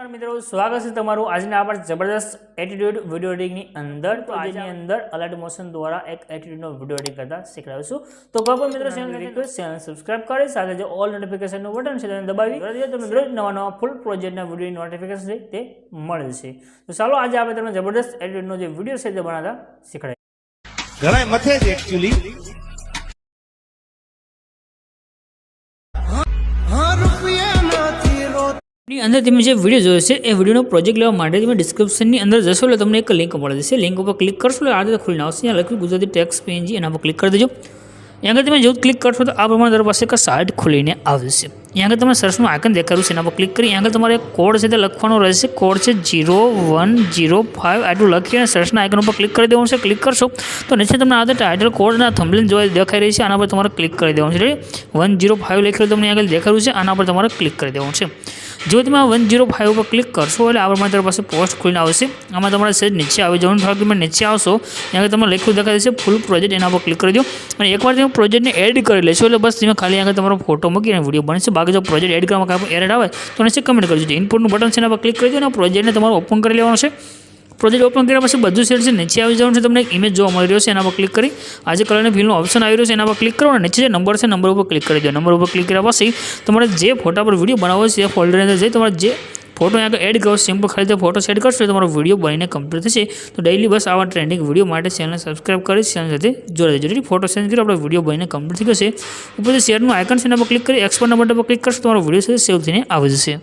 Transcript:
नमस्कार मित्रों, स्वागत है तमारू આજના આપણા જબરદસ્ત એટીટ્યુડ વિડિયો એડિટિંગની અંદર। તો આજની અંદર અલર્ટ મોશન દ્વારા એક એટીટ્યુડનો વિડિયો એડિટ કરતા શીખવાડીશું। તો કોઈ પણ મિત્રો ચેનલ રિક્વેસ્ટ ચેનલ સબસ્ક્રાઇબ કરી સાથે જે ઓલ નોટિફિકેશનનું બટન છે તેને દબાવી દો તો મિત્રો નવા ફૂલ પ્રોજેક્ટના વિડિયોની નોટિફિકેશન છે તે મળે છે। તો ચાલો આજે આપણે તમને જબરદસ્ત એટીટ્યુડનો જે વિડિયો છે તે બનાવતા શીખવાડીએ। ઘણા મથે છે એક્ચ્યુઅલી अंदर તમે જે વિડિયો જોયો છે એ વિડિયોનો પ્રોજેક્ટ લેવા માટે તમે ડિસ્ક્રિપ્શનની અંદર જશો એટલે તમને એક લિંક મળી જશે। લિંક ઉપર ક્લિક કરશો એટલે આ રીતે ખુલીને આવશે। અહીંયા લખ્યું ગુજરાતી ટેક્સ્ટ પીએનજી એના પર ક્લિક કરી દેજો। यहाँ अगर તમે જો ક્લિક કરશો તો આ પ્રમાણે તમારી પાસે એક સાઇટ ખુલીને આવશે। यहाँ अगर તમે સર્ચનું આઇકન દેખાડ્યું છે એના પર ક્લિક કરી यहाँ अगर તમારે કોડ છે તે લખવાનો રહેશે। કોડ છે 0105 આટલું લખી અને સર્ચના આઇકન ઉપર ક્લિક કરી દેવાનું છે। ક્લિક કરશો તો નીચે તમને આ ટાઇટલ કોડના થંબનેલ જોવા દેખાઈ રહી છે, આના પર તમારે ક્લિક કરી દેવાનું છે। 105 લખેલું તમને આગળ દેખાડ્યું છે, આના પર તમારે ક્લિક કરી દેવાનું છે। જો તમે આ 105 પર ક્લિક કરશો એટલે આ પ્રમાણે તમારી પાસે પોસ્ટ ખુલીને આવશે। આમાં તમારે સેજ નીચે આવી જવાનું, થોડાક તમે નીચે આવશો ત્યાં તમે લખ્યું દેખાય છે ફૂલ પ્રોજેક્ટ, એના પર ક્લિક કરી દો અને એકવાર તમે પ્રોજેક્ટને એડ કરી લેશો એટલે બસ તમે ખાલી આગળ તમારો ફોટો મૂકીને વિડીયો બનશે। બાકી જો પ્રોજેક્ટ એડ કરવામાં કાંઈ એરર આવે તો નીચે કમેન્ટ કરજો। ઇનપુટનું બટન છે એના પર ક્લિક કરી દો અને પ્રોજેક્ટને તમારે ઓપન કરી લેવાનું છે। પ્રોજેક્ટ ઓપન કર્યા પછી બધું સેટ છે, નીચે આવી જવાનું છે, તમને એક ઇમેજ જોવા મળી રહ્યો છે, એના પર ક્લિક કરી આ જે કલરની ફિલનો ઓપ્શન આવી રહ્યો છે એના પર ક્લિક કરો અને નીચે જે નંબર છે નંબર ઉપર ક્લિક કરી દો। નંબર ઉપર ક્લિક કર્યા પછી તમારે જે ફોટા પર વિડીયો બનાવવો છે એ ફોલ્ડરની અંદર જઈ તમારે જે ફોટો આગળ એડ કરો, સિમ્પલ ખાલી તે ફોટો સેટ કરશો તમારો વિડીયો બનીને કમ્પ્લીટ થશે। તો ડેઈલી બસ આવા ટ્રેન્ડિંગ વિડીયો માટે ચેનલને સબસ્ક્રાઇબ કરી ચેનલ સાથે જોડાઈ દેજો। જેથી ફોટો સેન્ડ કરી આપણો વિડીયો બનીને કમ્પ્લીટ થઈ જશે। ઉપરથી શેરનું આઇકન છે એના પર ક્લિક કરી એક્સપોર્ટના બટન પર ક્લિક કરશો તમારો વિડીયો સાથે સેવ થઈને આવી જશે।